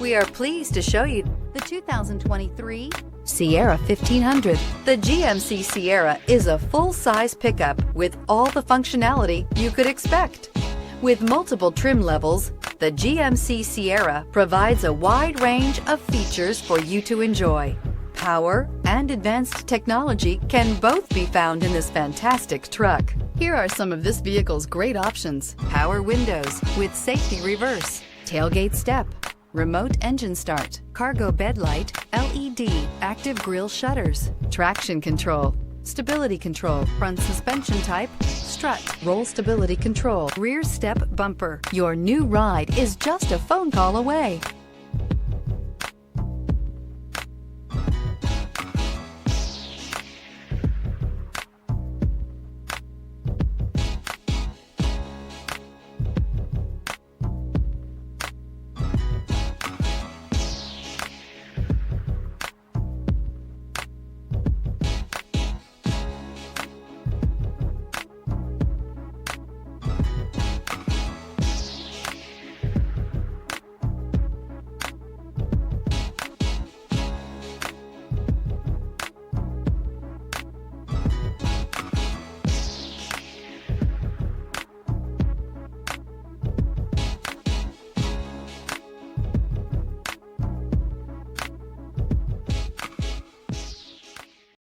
We are pleased to show you the 2023 Sierra 1500. The GMC Sierra is a full-size pickup with all the functionality you could expect. With multiple trim levels, the GMC Sierra provides a wide range of features for you to enjoy. Power and advanced technology can both be found in this fantastic truck. Here are some of this vehicle's great options: power windows with safety reverse, tailgate step, remote engine start, cargo bed light, LED, active grille shutters, traction control, stability control, front suspension type, strut, roll stability control, rear step bumper. Your new ride is just a phone call away.